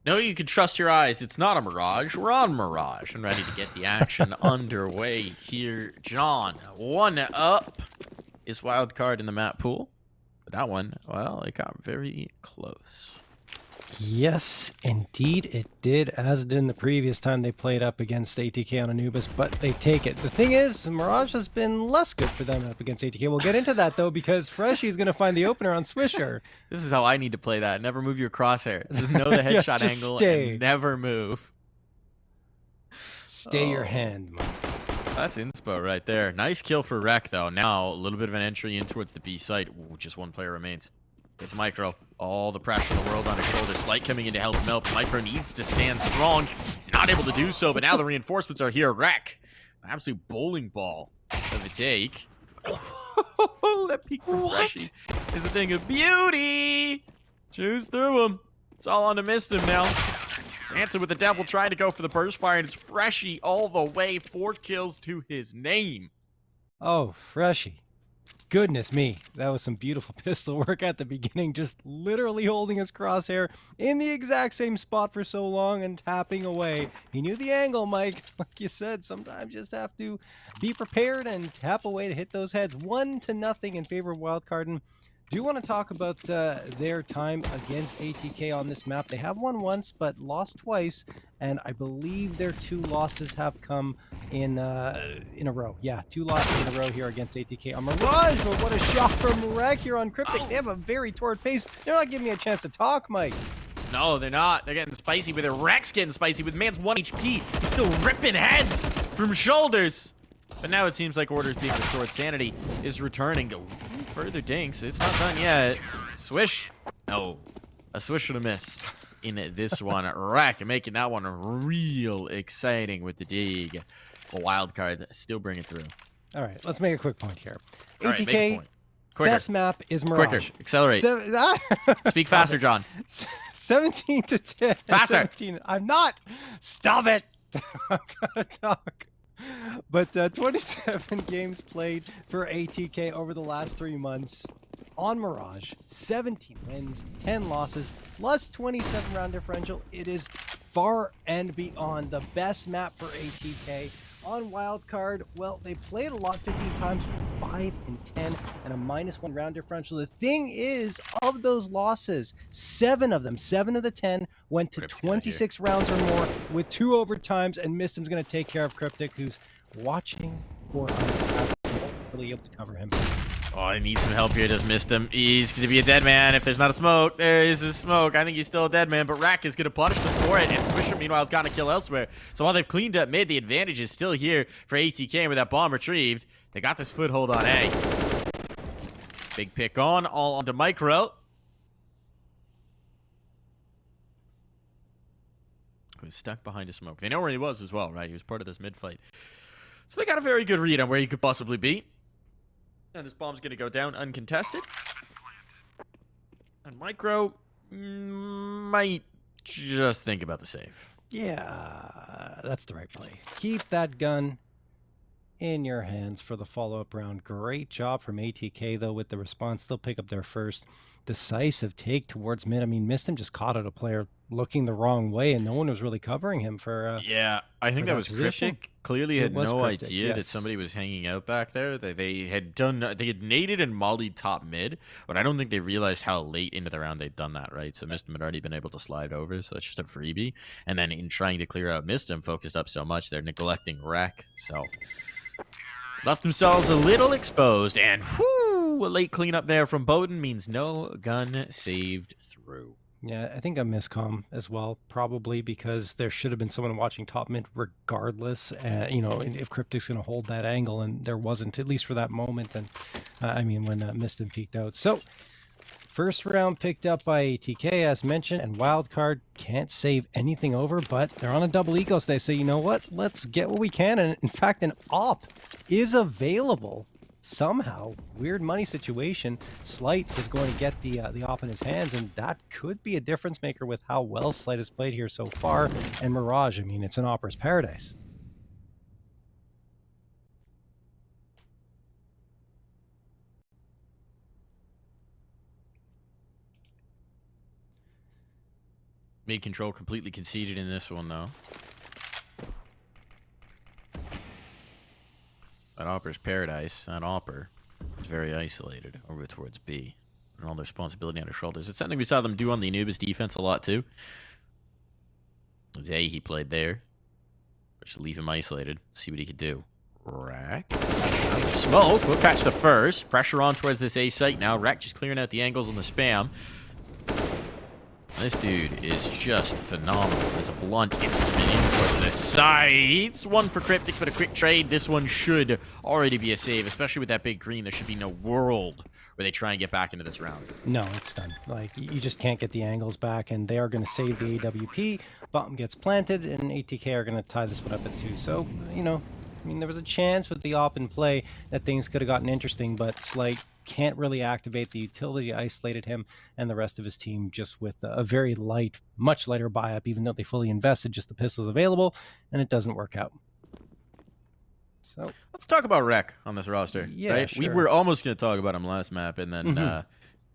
No, you can trust your eyes. It's not a Mirage. We're on Mirage and ready to get the action underway here. John, 1 up is Wildcard in the map pool. But that one, well, it got very close. Yes, indeed it did, as it did in the previous time they played up against ATK on Anubis, but they take it. The thing is, Mirage has been less good for them up against ATK. We'll get into that, though, because Freshy's going to find the opener on Swisher. This is how I need to play that. Never move your crosshair. Just know the Yes, headshot just angle stay. and never move. Stay your hand, Mike. That's inspo right there. Nice kill for Rek, though. Now, a little bit of an entry in towards the B site. Ooh, just one player remains. It's Micro. All the pressure in the world on his shoulders. Slight coming in to help him out. Micro needs to stand strong. He's not able to do so, but now the reinforcements are here. Rek, an absolute bowling ball of a take. That peek from Freshy is a thing of beauty. Choose through him. It's all on to missed him now. Dancing with the devil, trying to go for the burst fire, and it's Freshy all the way. 4 kills to his name. Oh, Freshy. Goodness me, that was some beautiful pistol work at the beginning, just literally holding his crosshair in the exact same spot for so long and tapping away. He knew the angle, Mike. Like you said, sometimes you just have to be prepared and tap away to hit those heads. 1-0 in favor of Wildcard. And do want to talk about their time against ATK on this map. They have won once, but lost twice, and I believe their 2 losses have come in a row. Yeah, 2 losses in a row here against ATK on Mirage, but what a shot from Rek here on Cryptic. They have a very torrid pace. They're not giving me a chance to talk, Mike. No, they're not. They're getting spicy with it. Rek's getting spicy with man's 1 HP. He's still ripping heads from shoulders. But now it seems like order is being restored. Sanity is returning. Further dinks. It's not done yet. Swish. No. A swish and a miss in this one. Rek making that one real exciting with the dig. A Wildcard still bring it through. All right, let's make a quick point here. All right, ATK, make a point. Quicker. best map is Mirage. Quicker. Accelerate. Speak faster, John. 17-10. Faster. 17. I'm not. Stop it. I'm gonna talk. But 27 games played for ATK over the last 3 months on Mirage. 17 wins, 10 losses, plus 27 round differential. It is far and beyond the best map for ATK. On Wildcard, well, they played a lot 15 times, 5 and 10, and a -1 round differential. The thing is, of those losses, 7 of them, 7 of the 10, went to 26 rounds or more with 2 overtimes, and Mistim's going to take care of Cryptic, who's watching for really able to cover him. Oh, I need some help here. Just missed him. He's going to be a dead man if there's not a smoke. There is a smoke. I think he's still a dead man, but Rek is going to punish them for it, and Swisher, meanwhile, has gotten a kill elsewhere. So while they've cleaned up mid, the advantage is still here for ATK with that bomb retrieved. They got this foothold on A. Big pick on, all onto Micro. Who's stuck behind a smoke. They know where he was as well, right? He was part of this mid fight. So they got a very good read on where he could possibly be. And this bomb's going to go down uncontested. And Micro might just think about the save. Yeah, that's the right play. Keep that gun in your hands for the follow-up round. Great job from ATK, though, with the response. They'll pick up their first decisive take towards mid. I mean, Mistim just caught out a player looking the wrong way, and no one was really covering him for yeah, I think that was Cryptic. Clearly had no Cryptic, idea yes. that somebody was hanging out back there. They had naded and mollied top mid, but I don't think they realized how late into the round they'd done that, right? So Mistim had already been able to slide over, so it's just a freebie. And then in trying to clear out Mistim, focused up so much, they're neglecting Rek, so left themselves a little exposed, and whoo, a late cleanup there from Bowden means no gun saved through. Yeah, I think a miscomm as well, probably, because there should have been someone watching top mid regardless, you know, if Cryptic's going to hold that angle, and there wasn't, at least for that moment, and I mean, when Mistim peeked out. So, first round picked up by ATK, as mentioned, and Wildcard can't save anything over, but they're on a double eco, so they say, you know what, let's get what we can, and in fact, an op is available. Somehow, weird money situation, Slight is going to get the op in his hands, and that could be a difference maker with how well Slight has played here so far. And Mirage, I mean, it's an opera's paradise. Mid control completely conceded in this one, though. That Opper's paradise. That Opper is very isolated over towards B. And all the responsibility on their shoulders. It's something we saw them do on the Anubis defense a lot, too. Zay, he played there. Just leave him isolated. See what he could do. Rack. Smoke. We'll catch the first. Pressure on towards this A site now. Rack just clearing out the angles on the spam. This dude is just phenomenal. There's a blunt instrument in towards the sides. One for Cryptic, but a quick trade. This one should already be a save, especially with that big green. There should be no world where they try and get back into this round. No, it's done. Like, you just can't get the angles back, and they are going to save the AWP. Bomb gets planted, and ATK are going to tie this one up at 2. So, you know, I mean, there was a chance with the op in play that things could have gotten interesting, but Slight can't really activate the utility, isolated him and the rest of his team just with a very light, much lighter buy-up, even though they fully invested just the pistols available, and it doesn't work out. So let's talk about Rec on this roster. Yeah, right? sure. We were almost going to talk about him last map, and then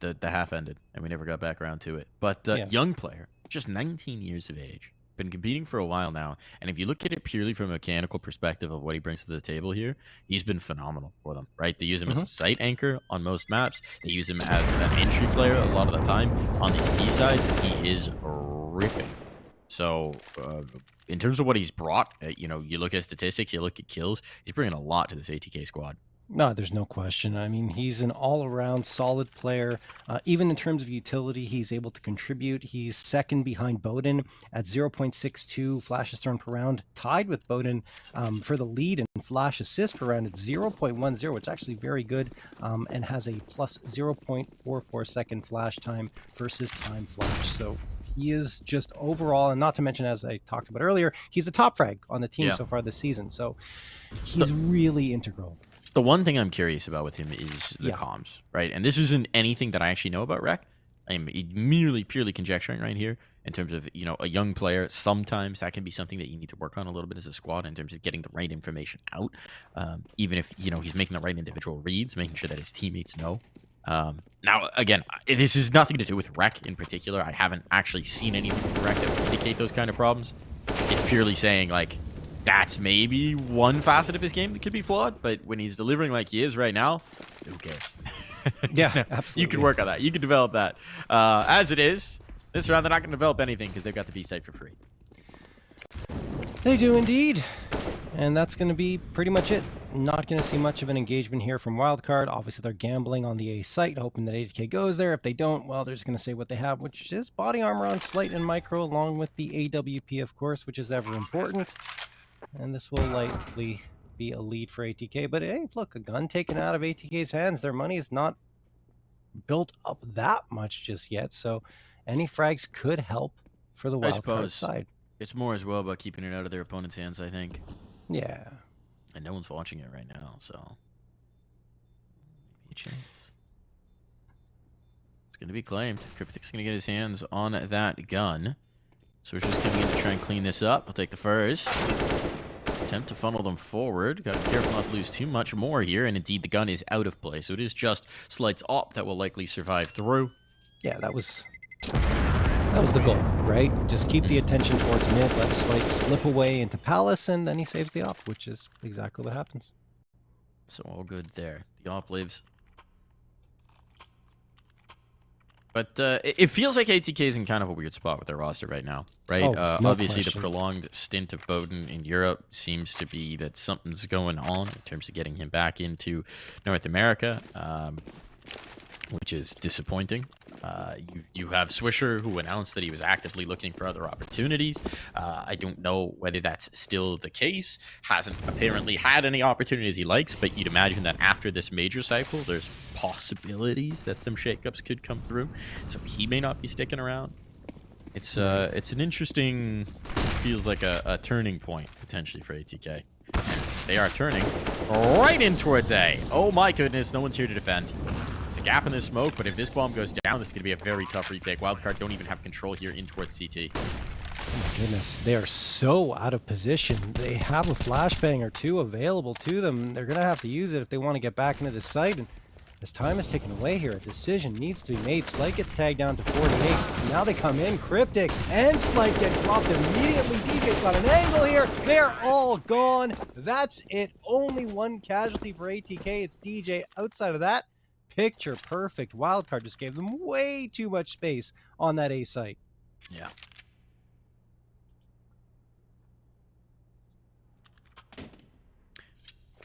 the half ended, and we never got back around to it. But young player, just 19 years of age, been competing for a while now, and if you look at it purely from a mechanical perspective of what he brings to the table here, he's been phenomenal for them, right? They use him as a site anchor on most maps. They use him as an entry player a lot of the time on these B sides. He is ripping. So in terms of what he's brought, you know, you look at statistics, you look at kills, he's bringing a lot to this ATK squad. No, there's no question. I mean, he's an all-around solid player. Even in terms of utility, he's able to contribute. He's second behind Bowden at 0.62 flashes thrown per round, tied with Bowden for the lead in flash assist per round at 0.10, which is actually very good, and has a plus 0.44 second flash time versus time flash. So he is just overall, and not to mention, as I talked about earlier, he's the top frag on the team so far this season. So he's really integral. The one thing I'm curious about with him is the comms, right? And this isn't anything that I actually know about Rec. I'm merely purely conjecturing right here in terms of, you know, a young player. Sometimes that can be something that you need to work on a little bit as a squad in terms of getting the right information out. Even if, you know, he's making the right individual reads, making sure that his teammates know. Now, again, this is nothing to do with Rec in particular. I haven't actually seen anything from Rec that would indicate those kind of problems. It's purely saying, like, that's maybe one facet of his game that could be flawed, but when he's delivering like he is right now, who cares? Yeah, absolutely. You can work on that. You can develop that. As it is, this round they're not going to develop anything because they've got the B site for free. They do indeed. And that's going to be pretty much it. Not going to see much of an engagement here from Wildcard. Obviously, they're gambling on the A site, hoping that ATK goes there. If they don't, well, they're just going to say what they have, which is body armor on Slight and Micro, along with the AWP, of course, which is ever important. And this will likely be a lead for ATK. But hey, look, a gun taken out of ATK's hands. Their money is not built up that much just yet. So any frags could help for the Wildcard side. It's more as well about keeping it out of their opponent's hands, I think. Yeah. And no one's watching it right now, so maybe a chance. It's going to be claimed. Cryptic's going to get his hands on that gun. So we're just coming in to try and clean this up. We'll take the first. Attempt to funnel them forward. Got to be careful not to lose too much more here. And indeed, the gun is out of play. So it is just Slight's op that will likely survive through. Yeah, that was the goal, right? Just keep the attention towards mid, let Slight slip away into Palace, and then he saves the op, which is exactly what happens. So all good there. The op lives. But it feels like ATK is in kind of a weird spot with their roster right now, right? Oh, no obviously, question. the prolonged stint of Bowden in Europe seems to be that something's going on in terms of getting him back into North America, which is disappointing. You have Swisher, who announced that he was actively looking for other opportunities. I don't know whether that's still the case. Hasn't apparently had any opportunities he likes, but you'd imagine that after this major cycle, there's possibilities that some shakeups could come through. So he may not be sticking around. It's an interesting, feels like a turning point potentially for ATK. They are turning right in towards A. Oh my goodness, no one's here to defend. There's a gap in this smoke, but if this bomb goes down, this is going to be a very tough retake. Wildcard don't even have control here in towards CT. Oh my goodness, they are so out of position. They have a flashbang or two available to them. They're going to have to use it if they want to get back into the site. And As time is taken away here, a decision needs to be made. Slight gets tagged down to 48. Now they come in. Cryptic and Slight get dropped immediately. DJ's got an angle here. They're all gone. That's it. Only one casualty for ATK. It's DJ. Outside of that, picture perfect. Wildcard just gave them way too much space on that A site. Yeah.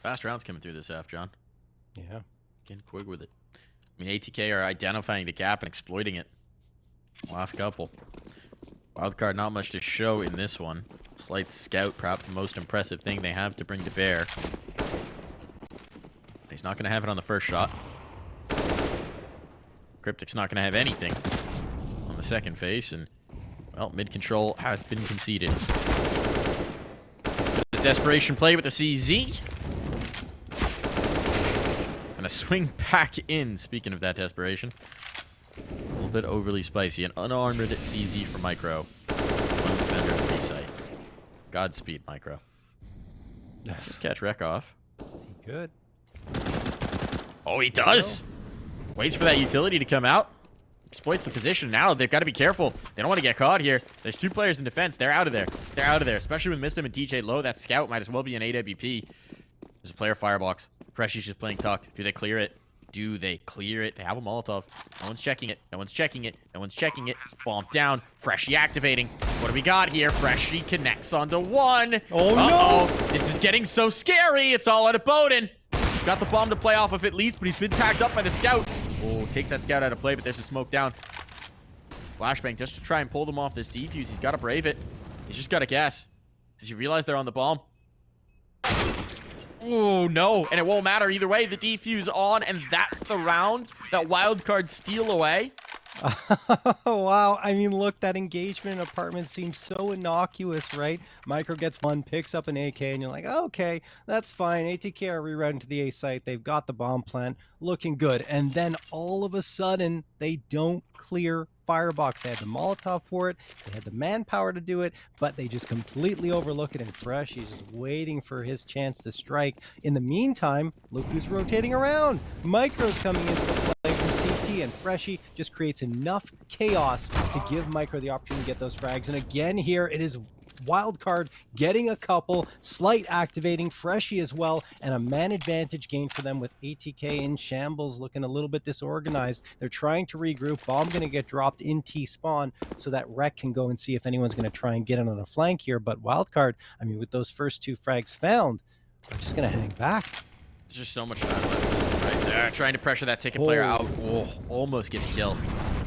Fast rounds coming through this half, John. Yeah. Getting quick with it. I mean, ATK are identifying the gap and exploiting it. Last couple. Wildcard, not much to show in this one. Slight scout, perhaps the most impressive thing they have to bring to bear. He's not going to have it on the first shot. Cryptic's not going to have anything on the second phase, and, well, mid control has been conceded. The desperation play with the CZ. A swing back in, speaking of that desperation. A little bit overly spicy. An unarmored CZ for Micro. One defender at the B site. Godspeed, Micro. Just catch Wreck off. He could. Oh, he does! Waits for that utility to come out. Exploits the position. Now they've got to be careful. They don't want to get caught here. There's two players in defense. They're out of there. They're out of there. Especially with Mistim and DJ low. That scout might as well be an AWP. There's a player firebox. Freshy's just playing tucked. Do they clear it? Do they clear it? They have a Molotov. No one's checking it. No one's checking it. No one's checking it. Bomb down. Freshy activating. What do we got here? Freshy connects onto one. Oh, no. no. This is getting so scary. It's all out of Bowden. Got the bomb to play off of at least, but he's been tagged up by the scout. Oh, takes that scout out of play, but there's a smoke down. Flashbang just to try and pull them off this defuse. He's got to brave it. He's just got to guess. Does he realize they're on the bomb? Oh, no. And it won't matter either way. The defuse on, and that's the round that Wildcard steal away. Wow. I mean, look, that engagement in apartment seems so innocuous, right? Micro gets one, picks up an AK, and you're like, okay, that's fine. ATK are rerouting to the A site. They've got the bomb plant. Looking good. And then all of a sudden, they don't clear Firebox. They had the Molotov for it. They had the manpower to do it, but they just completely overlook it. And Fresh, he's just waiting for his chance to strike. In the meantime, look who's rotating around. Micro's coming into the play from CT, and Freshy just creates enough chaos to give Micro the opportunity to get those frags. And again here, it is Wildcard getting a couple, Slight activating, Freshy as well, and a man advantage gain for them with ATK in shambles, looking a little bit disorganized. They're trying to regroup. Bomb going to get dropped in T-spawn so that Rec can go and see if anyone's going to try and get in on a flank here. But Wildcard, I mean, with those first two frags found, they're just going to hang back. There's just so much time left right there. Trying to pressure that ticket player out. Oh, almost get a kill.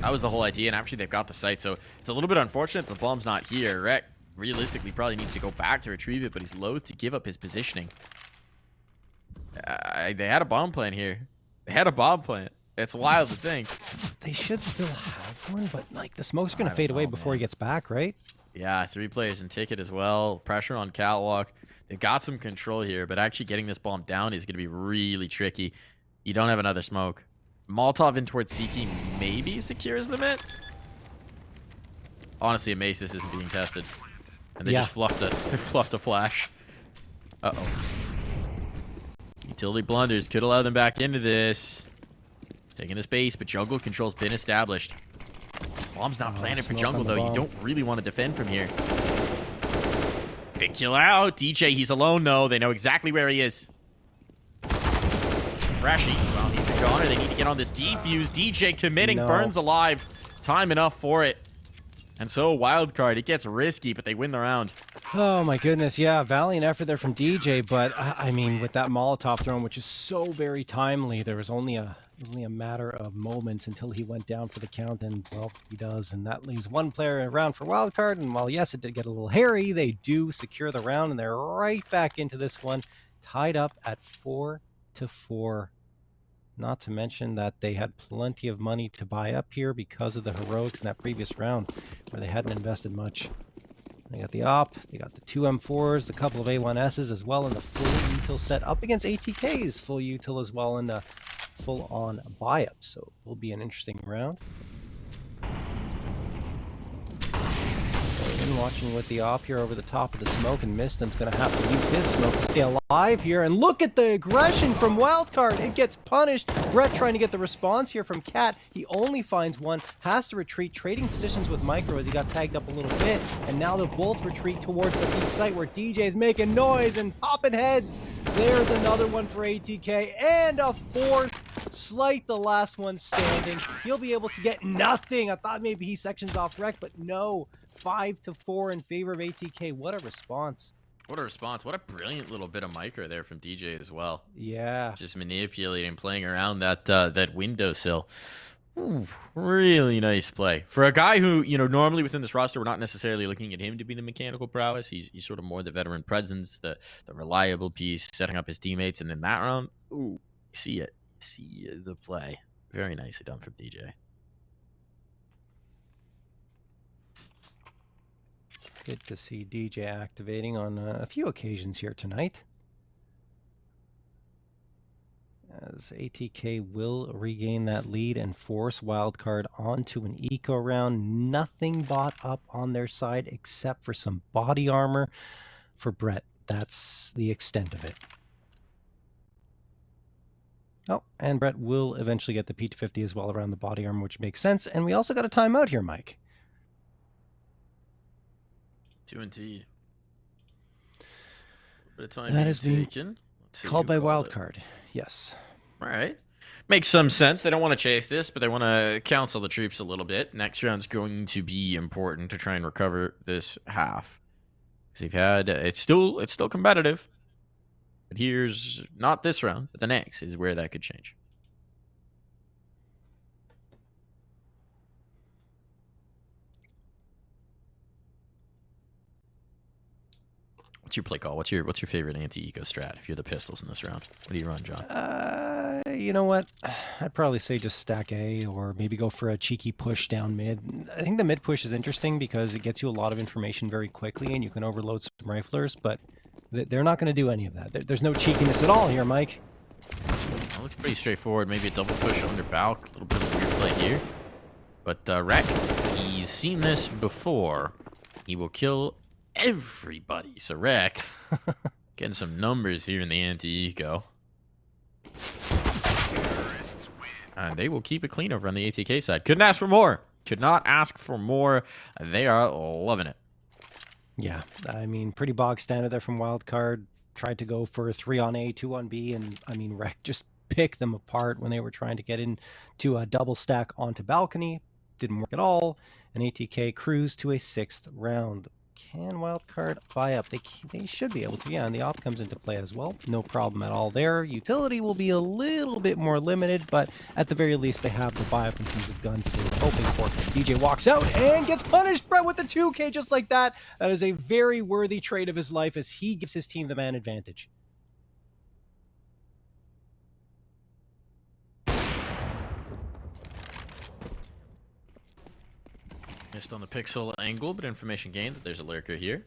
That was the whole idea, and actually they've got the site, so it's a little bit unfortunate the bomb's not here. Rec realistically probably needs to go back to retrieve it, but he's loath to give up his positioning. They had a bomb plant here. They had a bomb plant. It's wild to think. They should still have one, but like the smoke's going to fade away before he gets back, right? Yeah, 3 players in ticket as well. Pressure on Catwalk. They've got some control here, but actually getting this bomb down is going to be really tricky. You don't have another smoke. Molotov in towards CT maybe secures the mid. Honestly, amazed this isn't being tested. And they just fluffed it. They fluffed a flash. Uh-oh. Utility blunders could allow them back into this. Taking this base, but jungle control's been established. Bomb's not planted for jungle, though. You don't really want to defend from here. Big kill out. DJ, he's alone, though. They know exactly where he is. Freshy. Well, needs a goner. They need to get on this defuse. DJ committing. Burns alive. Time enough for it. And so, Wildcard, it gets risky, but they win the round. Oh my goodness, yeah, valiant effort there from DJ, but I mean, with that Molotov thrown, which is so very timely, there was only a matter of moments until he went down for the count, and well, he does, and that leaves one player around for Wildcard, and while yes, it did get a little hairy, they do secure the round, and they're right back into this one, tied up at 4-4. Not to mention that they had plenty of money to buy up here because of the heroics in that previous round where they hadn't invested much. They got the op, they got the 2 M4s, the couple of A1Ss as well, and the full util set up against ATK's full util as well, and the full-on buy-up. So it will be an interesting round. watching with the op here over the top of the smoke, and Mistin's going to have to use his smoke to stay alive here. And look at the aggression from Wildcard. It gets punished. Brett trying to get the response here from Cat. He only finds one, has to retreat, trading positions with Micro as he got tagged up a little bit. And now they'll both retreat towards the B site where DJ's making noise and popping heads. There's another one for ATK, and a fourth. Slight, the last one standing. He'll be able to get nothing. I thought maybe he sections off Rec, but no. 5-4 in favor of ATK. What a response. What a response. What a brilliant little bit of Micro there from DJ as well. Yeah. Just manipulating, playing around that windowsill. Ooh, really nice play. For a guy who, normally within this roster, we're not necessarily looking at him to be the mechanical prowess. He's sort of more the veteran presence, the reliable piece, setting up his teammates. And in that round, ooh, see it. See the play. Very nicely done from DJ. Good to see DJ activating on a few occasions here tonight. As ATK will regain that lead and force Wildcard onto an eco round. Nothing bought up on their side except for some body armor for Brett. That's the extent of it. Oh, and Brett will eventually get the P250 as well around the body armor, which makes sense. And we also got a timeout here, Mike. 2 indeed. A bit of time that has been taken. Called by Wildcard. Yes. All right. Makes some sense. They don't want to chase this, but they want to counsel the troops a little bit. Next round's going to be important to try and recover this half. Because you've had it's still competitive. But here's not this round, but the next is where that could change. What's your play call? What's your favorite anti-eco strat if you're the pistols in this round? What do you run, John? You know what? I'd probably say just stack A or maybe go for a cheeky push down mid. I think the mid push is interesting because it gets you a lot of information very quickly and you can overload some riflers, but they're not going to do any of that. There's no cheekiness at all here, Mike. It looks pretty straightforward. Maybe a double push under Balk. A little bit of a weird play here. But Rek, he's seen this before. He will kill everybody. So Rek, getting some numbers here in the anti-eco. And they will keep it clean over on the ATK side. Couldn't ask for more. Could not ask for more. They are loving it. Yeah, I mean, pretty bog standard there from Wildcard. Tried to go for 3 on A, 2 on B, and I mean, Rek just picked them apart when they were trying to get into a double stack onto balcony. Didn't work at all. And ATK cruised to a 6th round. Can Wildcard buy up? They should be able to, yeah, and the op comes into play as well. No problem at all there. Utility will be a little bit more limited, but at the very least, they have the buy up in terms of guns they were hoping for. DJ walks out and gets punished, Brett, with the 2K just like that. That is a very worthy trade of his life as he gives his team the man advantage. Missed on the pixel angle, but information gained that there's a lurker here.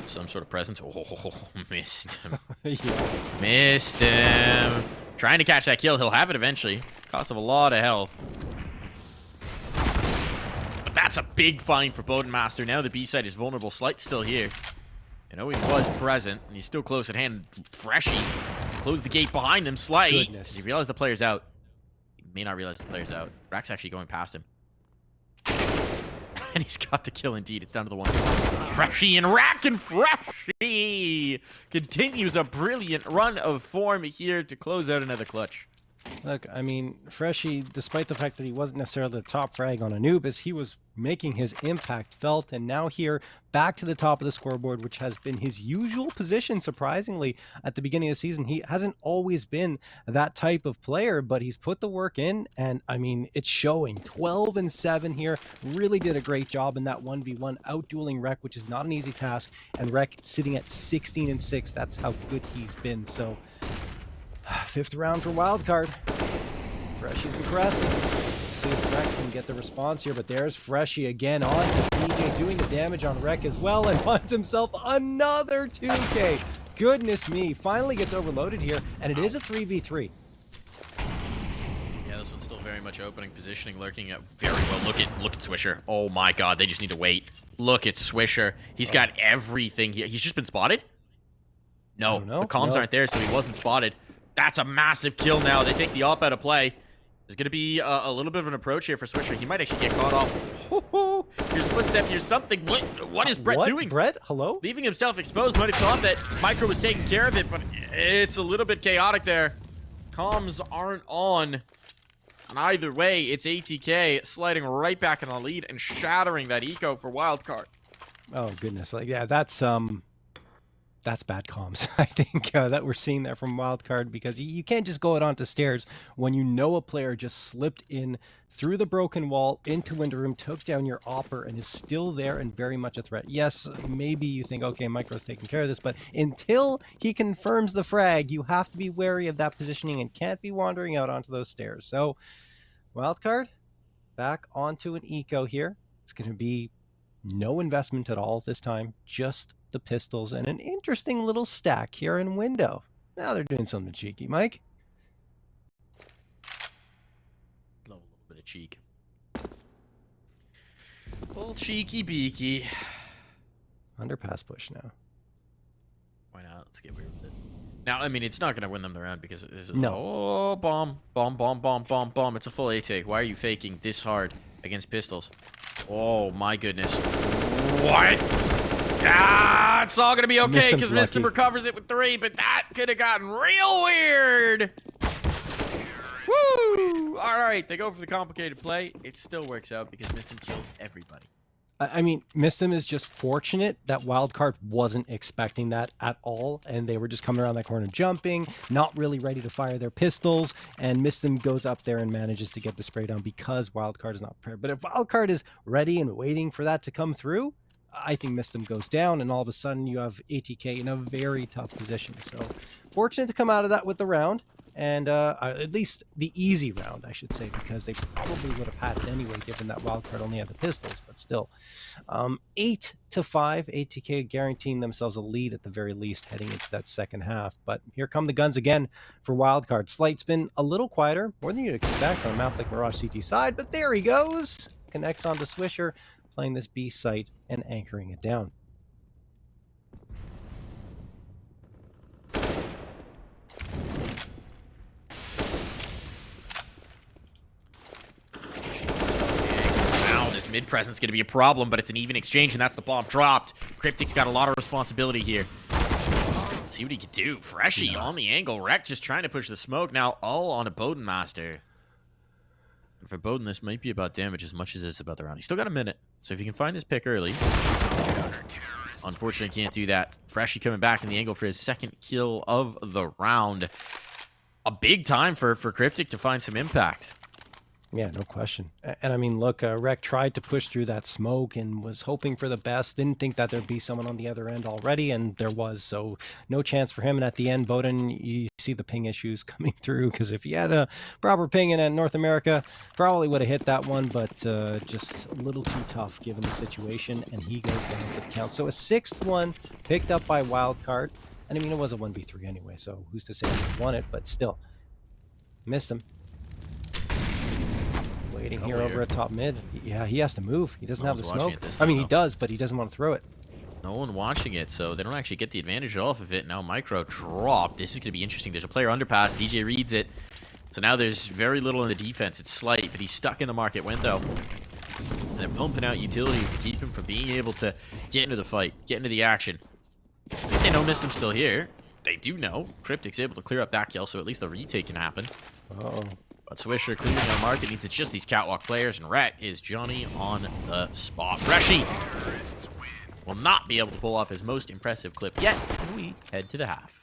Some sort of presence. Oh, missed him. Yeah. Missed him. Trying to catch that kill. He'll have it eventually. Cost of a lot of health. But that's a big find for Bodenmaster. Now the B side is vulnerable. Slight still here. You know, he was present, and he's still close at hand. Freshy. Close the gate behind him. Slight. Goodness. He realized the player's out. He may not realize the player's out. Rack's actually going past him. And he's got the kill indeed. It's down to the one. Freshy and Rack, and Freshy continues a brilliant run of form here to close out another clutch. Look, I mean, Freshy, despite the fact that he wasn't necessarily the top frag on Anubis, he was making his impact felt, and now here, back to the top of the scoreboard, which has been his usual position, surprisingly, at the beginning of the season. He hasn't always been that type of player, but he's put the work in, and, I mean, it's showing. 12 and 7 here, really did a great job in that 1v1, out-dueling Rek, which is not an easy task, and Rek sitting at 16 and 6, that's how good he's been, so... 5th round for Wildcard. Freshy's impressive. See if Rek can get the response here, but there's Freshy again on to DJ, doing the damage on Rek as well, and finds himself another 2K. Goodness me, finally gets overloaded here, and it is a 3v3. Yeah, this one's still very very much opening positioning, lurking at very well. Look at Swisher. Oh my god, they just need to wait. Look at Swisher. He's got everything here. He's just been spotted? No, the comms aren't there, so he wasn't spotted. That's a massive kill now. They take the op out of play. There's going to be a little bit of an approach here for Swisher. He might actually get caught off. Here's a footstep. Here's something. What is Brett doing? Brett, hello? Leaving himself exposed. Might have thought that Micro was taking care of it, but it's a little bit chaotic there. Comms aren't on. And either way, it's ATK sliding right back in the lead and shattering that eco for Wildcard. Oh, goodness. Like, yeah, that's bad comms, I think, that we're seeing there from Wildcard, because you can't just go out onto stairs when you know a player just slipped in through the broken wall into window room, took down your opper, and is still there and very much a threat. Yes, maybe you think, okay, Micro's taking care of this, but until he confirms the frag, you have to be wary of that positioning and can't be wandering out onto those stairs. So, Wildcard, back onto an eco here. It's going to be no investment at all this time, just the pistols and an interesting little stack here in window. Now they're doing something cheeky, Mike. Love a little bit of cheek. Little cheeky beaky. Underpass push now. Why not? Let's get weird with it. Now, I mean, it's not going to win them the round because there's a... No. Oh, bomb. It's a full AT. Why are you faking this hard against pistols? Oh, my goodness. What? Ah, it's all going to be okay because Mistim recovers it with 3, but that could have gotten real weird. Woo! All right, they go for the complicated play. It still works out because Mistim kills everybody. I mean, Mistim is just fortunate that Wildcard wasn't expecting that at all, and they were just coming around that corner jumping, not really ready to fire their pistols, and Mistim goes up there and manages to get the spray down because Wildcard is not prepared. But if Wildcard is ready and waiting for that to come through, I think Mistim goes down, and all of a sudden you have ATK in a very tough position. So fortunate to come out of that with the round, and at least the easy round, I should say, because they probably would have had it anyway, given that Wildcard only had the pistols, but still. 8-5, ATK guaranteeing themselves a lead at the very least heading into that second half. But here come the guns again for Wildcard. Slight's been a little quieter, more than you'd expect on a map like Mirage CT side, but there he goes! Connects onto Swisher, playing this B site and anchoring it down. Mid presence going to be a problem, but it's an even exchange, and that's the bomb dropped. Cryptic's got a lot of responsibility here. Let's see what he can do. Freshy on the angle. Wreck just trying to push the smoke. Now all on a Bowden Master. And for Bowden, this might be about damage as much as it's about the round. He's still got a minute, so if you can find this pick early. Unfortunately, can't do that. Freshy coming back in the angle for his second kill of the round. A big time for Cryptic to find some impact. Yeah, no question. And I mean, look, Rec tried to push through that smoke and was hoping for the best. Didn't think that there'd be someone on the other end already, and there was. So no chance for him. And at the end, Bowden, you see the ping issues coming through, because if he had a proper ping in North America, probably would have hit that one, but just a little too tough given the situation, and he goes down for the count. So a 6th one picked up by Wildcard. And I mean, it was a 1v3 anyway, so who's to say he won it, but still. Missed him. Waiting here over at top mid. Yeah, he has to move. He doesn't have the smoke. I mean, he does, but he doesn't want to throw it. No one watching it, so they don't actually get the advantage off of it. Now Micro dropped. This is going to be interesting. There's a player underpass. DJ reads it. So now there's very little in the defense. It's Slight, but he's stuck in the market window. And they're pumping out utility to keep him from being able to get into the fight, get into the action. They know Mistim's still here. They do know. Cryptic's able to clear up that kill, so at least the retake can happen. Uh-oh. But Swisher clearing the market means it's just these catwalk players, and Rhett is Johnny on the spot. Freshy will not be able to pull off his most impressive clip yet, and we head to the half.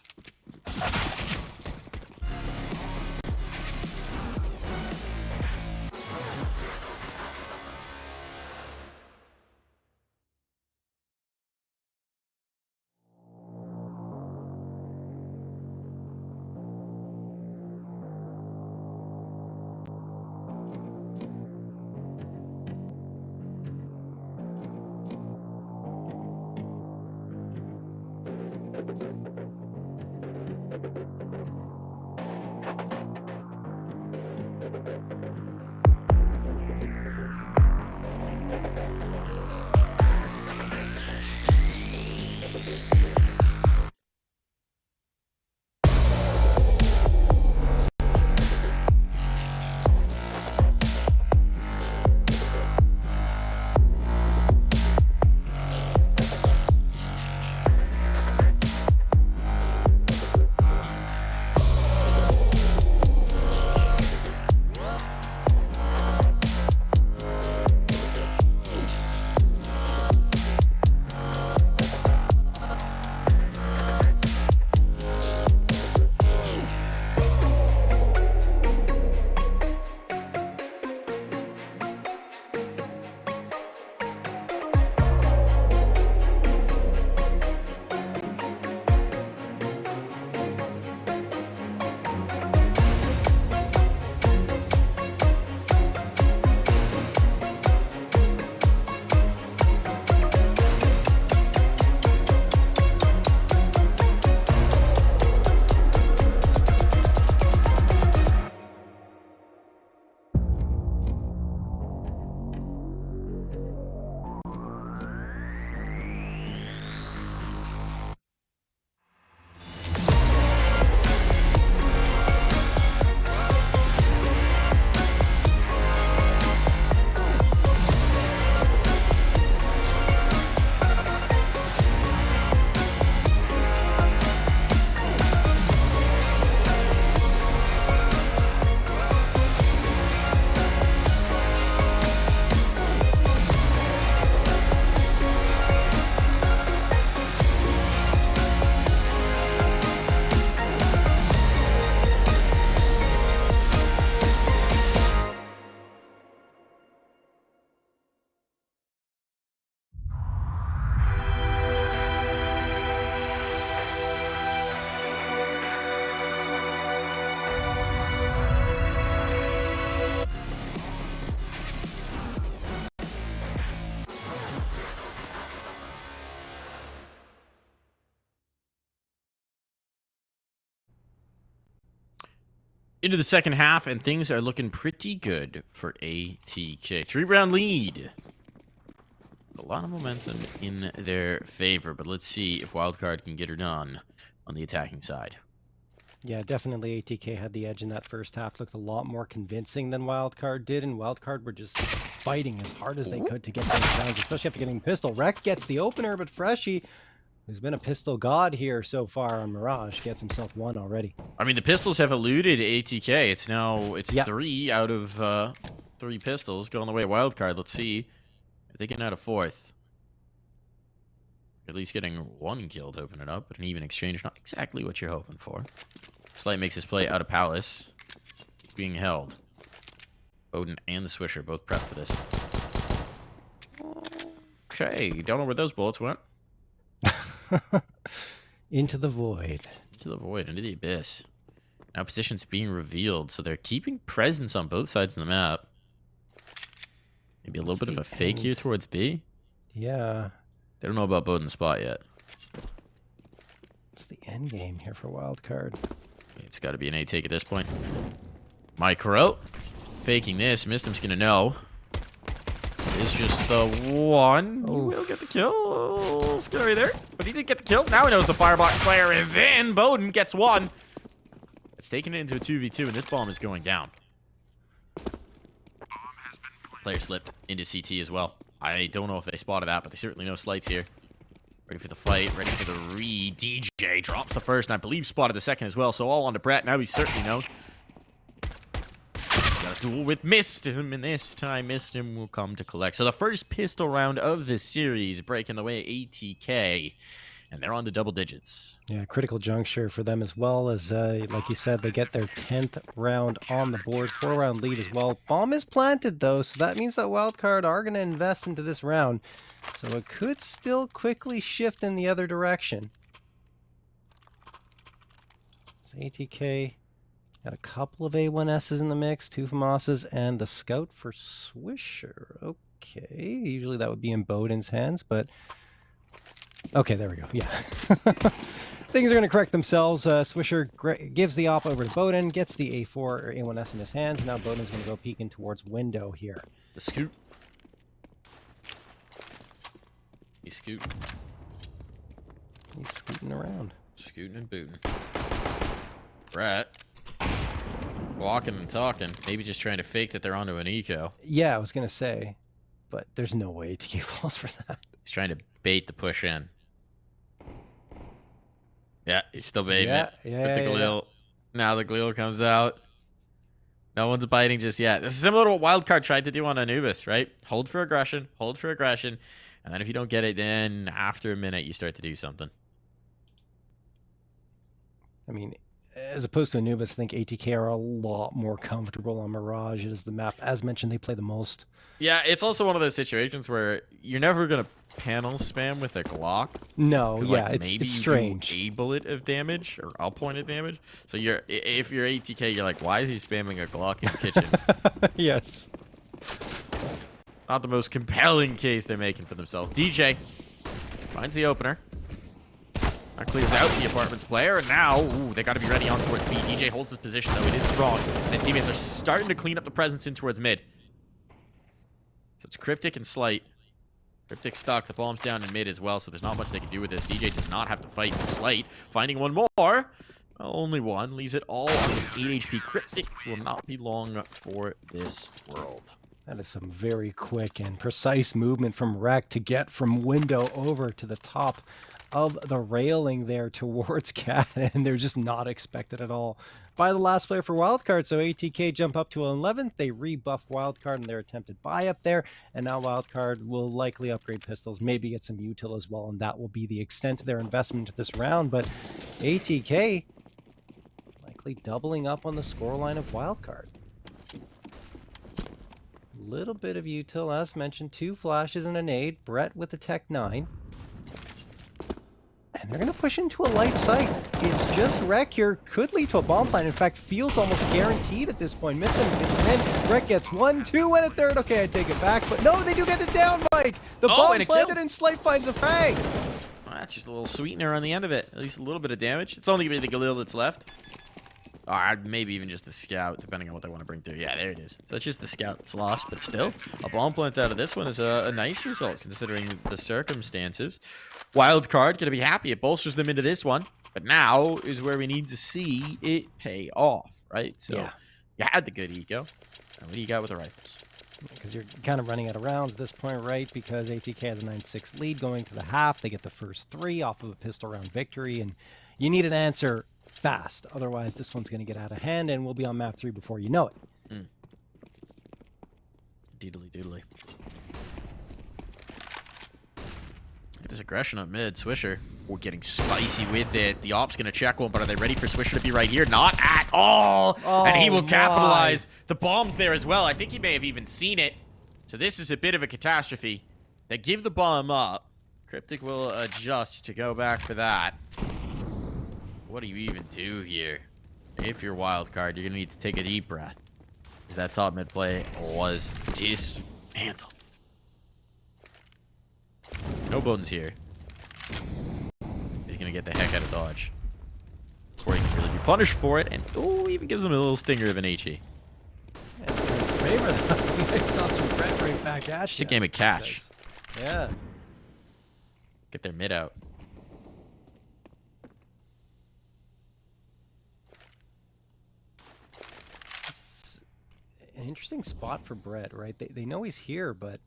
Into the second half, and things are looking pretty good for ATK. 3-round lead. A lot of momentum in their favor, but let's see if Wildcard can get her done on the attacking side. Yeah, definitely ATK had the edge in that first half. Looked a lot more convincing than Wildcard did, and Wildcard were just fighting as hard as they could to get those rounds, especially after getting pistol. Rec gets the opener, but Freshie, who's been a pistol god here so far on Mirage, gets himself one already. I mean, the pistols have eluded ATK. It's now 3 out of 3 pistols going the way of Wildcard. Let's see if they get out of 4th. At least getting 1 kill to open it up, but an even exchange, not exactly what you're hoping for. Slight makes his play out of Palace. Being held. Odin and the Swisher both prepped for this. Okay, don't know where those bullets went. Into the void. Into the void, into the abyss. Now positions being revealed, so they're keeping presence on both sides of the map. Maybe a little bit of a fake here towards B. Yeah. They don't know about Bowden's spot yet. It's the end game here for Wildcard. It's got to be an A take at this point. Micro. Faking this. Mistim's going to know. It's just the one. He will get the kill. A little scary there. But he did get the kill. Now he knows the firebox player is in. Bowden gets 1. It's taking it into a 2v2, and this bomb is going down. Player slipped into CT as well. I don't know if they spotted that, but they certainly know Slight's here. Ready for the fight, ready for the read. DJ drops the first, and I believe spotted the second as well, so all on to Brett. Now he's certainly known. Got a duel with Mistim, and this time Mistim will come to collect. So the first pistol round of this series, breaking the way ATK, and they're on to double digits. Yeah, critical juncture for them as well as, like you said, they get their 10th round on the board. 4-round lead as well. Bomb is planted, though, so that means that Wildcard are going to invest into this round. So it could still quickly shift in the other direction. So ATK got a couple of A1Ss in the mix, 2 FAMASs, and the Scout for Swisher. Okay, usually that would be in Bowden's hands, but... Okay, there we go. Yeah. Things are going to correct themselves. Swisher gives the op over to Bowden, gets the A4 or A1S in his hands. Now Bowden's going to go peeking towards window here. The scoot. He's scooting. He's scooting around. Scooting and booting. Brett. Walking and talking. Maybe just trying to fake that they're onto an eco. Yeah, I was going to say. But there's no way to falls for that. He's trying to bait the push in. Yeah, he's still baiting it. With the Galil. Now the Galil comes out. No one's biting just yet. This is similar to what Wildcard tried to do on Anubis, right? Hold for aggression. Hold for aggression. And then if you don't get it, then after a minute, you start to do something. I mean, as opposed to Anubis, I think ATK are a lot more comfortable on Mirage. It is the map. As mentioned, they play the most. Yeah, it's also one of those situations where you're never going to panel spam with a Glock. No, yeah, like, it's strange. Maybe a bullet of damage or all point of damage. So if you're ATK, you're like, why is he spamming a Glock in the kitchen? Yes. Not the most compelling case they're making for themselves. DJ finds the opener. That clears out the apartment's player, and now they got to be ready on towards B. DJ holds his position, though. It is strong. And his teammates are starting to clean up the presence in towards mid. So it's Cryptic and Slight. Cryptic stuck. The bomb's down in mid as well, so there's not much they can do with this. DJ does not have to fight. Slight finding one more. Well, only one. Leaves it all on 8 HP. Cryptic will not be long for this world. That is some very quick and precise movement from Rec to get from window over to the top of the railing there towards Cat, and they're just not expected at all by the last player for Wildcard. So ATK jump up to 11th. They rebuff Wildcard in their attempted buy up there, and now Wildcard will likely upgrade pistols, maybe get some util as well, and that will be the extent of their investment this round. But ATK likely doubling up on the scoreline of Wildcard. Little bit of util, as mentioned, 2 flashes and a nade. Brett with the Tech 9. And they're going to push into a light site. It's just Rec here. Could lead to a bomb plant. In fact, feels almost guaranteed at this point. Mistim, Rec gets 1, 2, and a third. Okay, I take it back. But no, they do get it down, Mike. The bomb planted and Slight finds a frag. Well, that's just a little sweetener on the end of it. At least a little bit of damage. It's only going to be the Galil that's left. Maybe even just the scout, depending on what they want to bring through. Yeah, there it is. So it's just the scout that's lost, but still, a bomb plant out of this one is a nice result considering the circumstances. Wildcard gonna be happy. It bolsters them into this one, but now is where we need to see it pay off, right? So Yeah. you had the good eco. And what do you got with the rifles? Because you're kind of running out of rounds at this point, right? Because ATK has a 9-6 lead going to the half. They get the first 3 off of a pistol round victory, and you need an answer fast. Otherwise, this one's going to get out of hand, and we'll be on map 3 before you know it. Doodly doodly. Look at this aggression up mid. Swisher, we're getting spicy with it. The op's going to check one, but are they ready for Swisher to be right here? Not at all. Oh, and he will capitalize. The bomb's there as well. I think he may have even seen it. So this is a bit of a catastrophe. They give the bomb up. Cryptic will adjust to go back for that. What do you even do here? If you're Wildcard, you're going to need to take a deep breath. Because that top mid play was dismantled. No bones here. He's going to get the heck out of dodge. Before he can really be punished for it. And, oh, even gives him a little stinger of an HE. Favor that. Nice toss from Brett right back at Just you. a game of catch. Yeah. Get their mid out. It's an interesting spot for Brett, right? They know he's here, but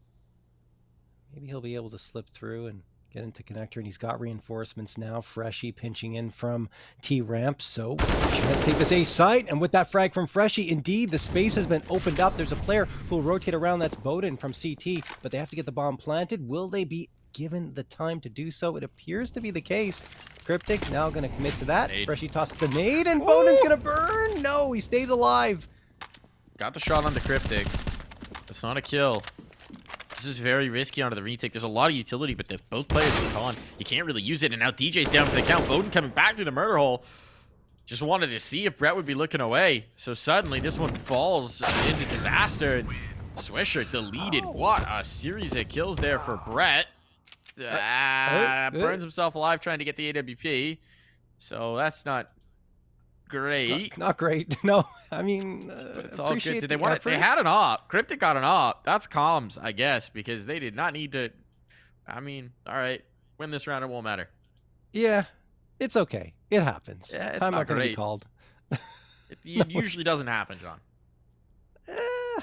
maybe he'll be able to slip through and get into connector, and he's got reinforcements now. Freshy pinching in from T-ramp, so let's take this A site, and with that frag from Freshy, indeed, the space has been opened up. There's a player who will rotate around. That's Bowden from CT, but they have to get the bomb planted. Will they be given the time to do so? It appears to be the case. Cryptic now going to commit to that. Nade. Freshy tosses the nade, and Bowden's going to burn. No, he stays alive. Got the shot on the Cryptic. That's not a kill. This is very risky onto the retake. There's a lot of utility, but both players are gone. You can't really use it, and now DJ's down for the count. Bowden coming back through the murder hole. Just wanted to see if Brett would be looking away. So suddenly, this one falls into disaster. And Swisher deleted. What a series of kills there for Brett. Burns himself alive trying to get the AWP. So that's not great. Not great. No, I mean, It's all good. Did they want it? They had an op. Cryptic got an op. That's comms, I guess, because they did not need to. I mean, all right, win this round. It won't matter. Yeah, it's okay. It happens. Yeah, it's Time not going to be great. called. It usually doesn't happen, John.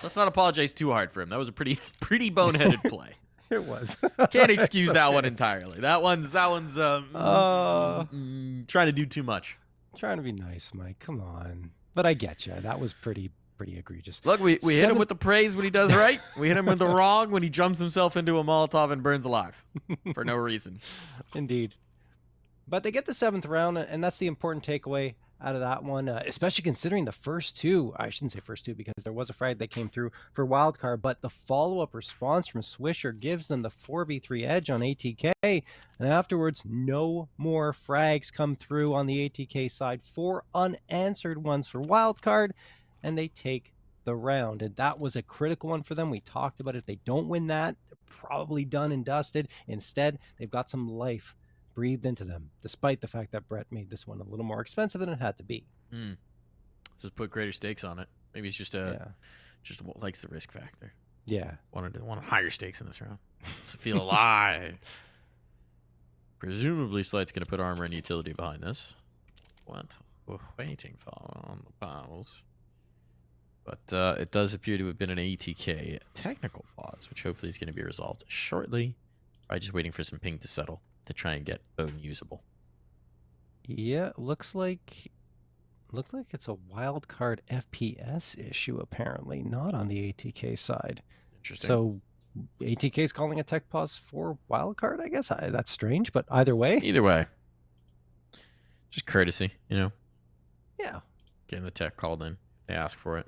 Let's not apologize too hard for him. That was a pretty boneheaded play. It was. Can't excuse that one entirely. That one's trying to do too much. Trying to be nice, Mike. Come on. But I get you. That was pretty egregious. Look, we hit him with the praise when he does right. We hit him with the wrong when he jumps himself into a Molotov and burns alive for no reason. Indeed. But they get the 7th round, and that's the important takeaway out of that one, especially considering the first 2. I shouldn't say first 2 because there was a frag that came through for Wildcard, but the follow-up response from Swisher gives them the 4v3 edge on ATK, and afterwards, no more frags come through on the ATK side. 4 unanswered ones for Wildcard, and they take the round, and that was a critical one for them. We talked about it. If they don't win that, they're probably done and dusted. Instead, they've got some life breathed into them, despite the fact that Brett made this one a little more expensive than it had to be. Just put greater stakes on it. Maybe he's just likes the risk factor. Yeah. Wanted higher stakes in this round. To feel alive. Presumably, Slight's going to put armor and utility behind this. What? We're waiting for on the battles. But it does appear to have been an ATK technical pause, which hopefully is going to be resolved shortly. I'm just waiting for some ping to settle to try and get Bowden usable. Yeah, looks like it's a Wildcard FPS issue, apparently, not on the ATK side. Interesting. So ATK is calling a tech pause for Wildcard, I guess. That's strange, but either way. Either way. Just courtesy, you know? Yeah. Getting the tech called in. They ask for it.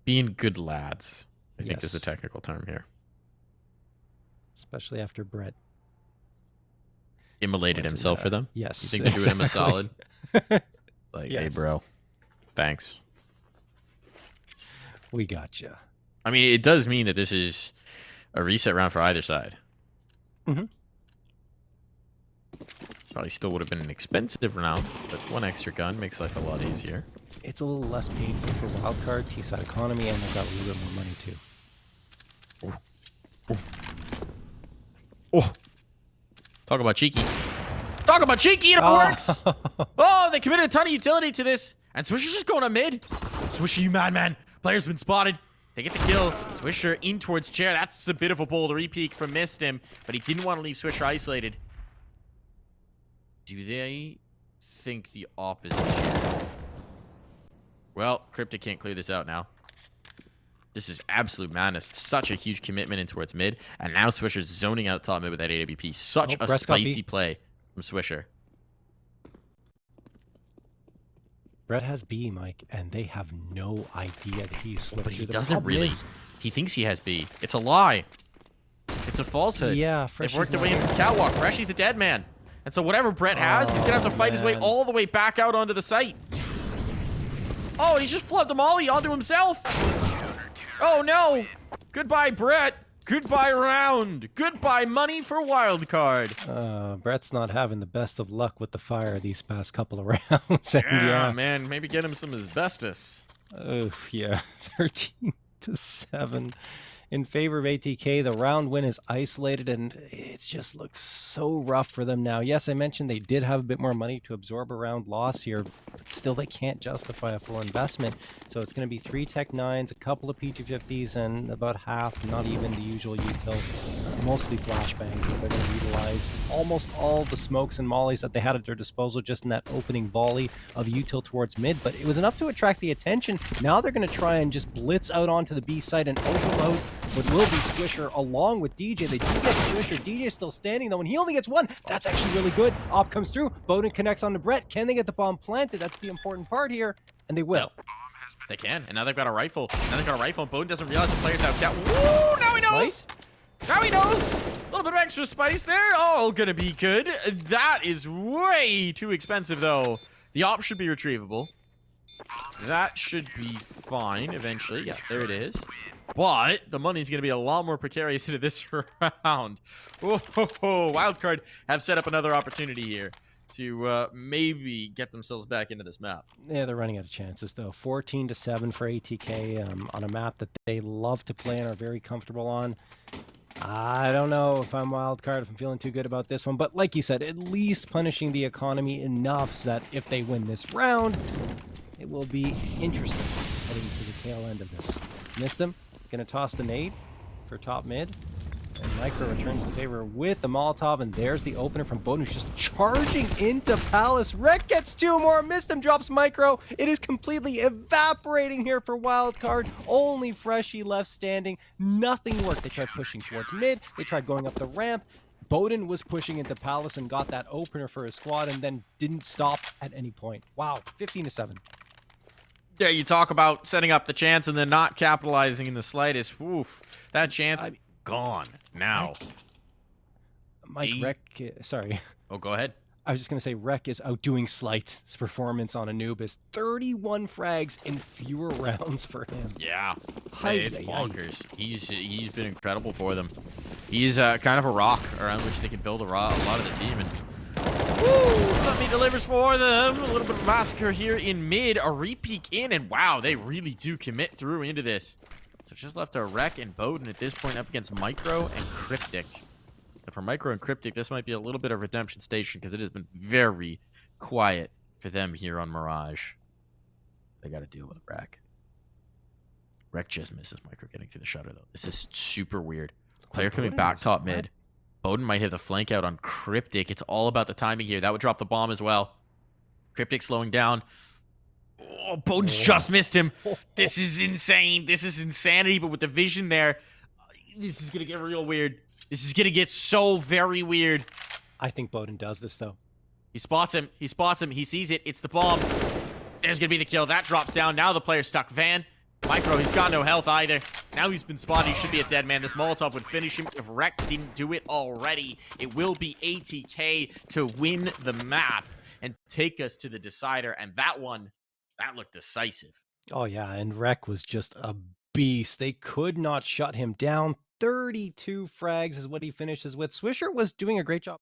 Being good lads, I think is the technical term here. Especially after Brett immolated himself for them. Yes. You think they're doing him a solid? Like, yes. Hey, bro. Thanks. We gotcha. I mean, it does mean that this is a reset round for either side. Probably still would have been an expensive round, but one extra gun makes life a lot easier. It's a little less painful for Wildcard, T-side economy, and they've got a little bit more money too. Oh, talk about cheeky. Talk about cheeky, and it works. Oh, they committed a ton of utility to this, and Swisher's just going on mid. Swisher, you madman! Player's been spotted. They get the kill. Swisher in towards chair. That's a bit of a bold repeat from Missed him, but he didn't want to leave Swisher isolated. Do they think the opposite? Well, Cryptic can't clear this out now. This is absolute madness. Such a huge commitment in towards mid, and now Swisher's zoning out top mid with that AWP. Such a spicy play from Swisher. Brett has B, Mike, and they have no idea that he's slipping. But he doesn't really. He thinks he has B. It's a lie. It's a falsehood. Yeah, They've worked their way in from catwalk. Freshy's a dead man. And so whatever Brett has, he's going to have to fight his way all the way back out onto the site. Oh, he just flubbed a molly onto himself. Oh, no. Goodbye, Brett. Goodbye, round. Goodbye, money for Wildcard. Brett's not having the best of luck with the fire these past couple of rounds. And yeah, man. Maybe get him some asbestos. Oh, yeah. 13-7 in favor of ATK. The round win is isolated, and it just looks so rough for them now. Yes, I mentioned they did have a bit more money to absorb a round loss here, but still they can't justify a full investment. So it's going to be 3 Tech 9s, a couple of P250s, and about half, not even the usual util, mostly flashbangs. They're going to utilize almost all the smokes and mollies that they had at their disposal just in that opening volley of util towards mid, but it was enough to attract the attention. Now they're going to try and just blitz out onto the B site and overload what will be Swisher along with DJ. They do get Swisher. DJ still standing though, and he only gets one. That's actually really good. Op comes through. Bowden connects onto Brett. Can they get the bomb planted? That's the important part here, and they will. They can, and now they've got a rifle. Now they've got a rifle, and Bowden doesn't realize the player's out. Woo! Now he knows! Now he knows! A little bit of extra spice there. All gonna be good. That is way too expensive, though. The op should be retrievable. That should be fine eventually. Yeah, there it is. But the money's going to be a lot more precarious into this round. Whoa, Wildcard have set up another opportunity here to maybe get themselves back into this map. Yeah, they're running out of chances, though. 14-7 for ATK on a map that they love to play and are very comfortable on. I don't know if I'm Wildcard, if I'm feeling too good about this one. But like you said, at least punishing the economy enough so that if they win this round, it will be interesting heading to the tail end of this. Missed him. Gonna toss the nade for top mid. And Micro returns the favor with the Molotov, and there's the opener from Bowden, who's just charging into Palace. Rek gets 2 more. Missed him. Drops Micro. It is completely evaporating here for Wildcard. Only Freshy left standing. Nothing worked. They tried pushing towards mid. They tried going up the ramp. Bowden was pushing into Palace and got that opener for his squad, and then didn't stop at any point. Wow, 15-7. Yeah, you talk about setting up the chance and then not capitalizing in the slightest. Oof, that chance gone now. Mike, Rek, sorry. Oh, go ahead. I was just going to say Rek is outdoing Slight's performance on Anubis. 31 frags in fewer rounds for him. Yeah, it's bonkers. He's been incredible for them. He's kind of a rock around which they can build a lot of the team. And woo, something he delivers for them. A little bit of massacre here in mid. A re-peek in, and wow, they really do commit through into this. So just left a Rek and Bowden at this point up against Micro and Cryptic. And for Micro and Cryptic, this might be a little bit of redemption station because it has been very quiet for them here on Mirage. They got to deal with Rek. Rek just misses Micro getting through the shutter, though. This is super weird. Player coming back top mid. Bowden might have the flank out on Cryptic. It's all about the timing here. That would drop the bomb as well. Cryptic slowing down. Oh, Bowden's just missed him. This is insane. This is insanity, but with the vision there, this is going to get real weird. This is going to get so very weird. I think Bowden does this, though. He spots him. He spots him. He sees it. It's the bomb. There's going to be the kill. That drops down. Now the player's stuck. Van. Micro, he's got no health either. Now he's been spotted. He should be a dead man. This Molotov would finish him if Rek didn't do it already. It will be ATK to win the map and take us to the decider. And that one, that looked decisive. Oh, yeah. And Rek was just a beast. They could not shut him down. 32 frags is what he finishes with. Swisher was doing a great job.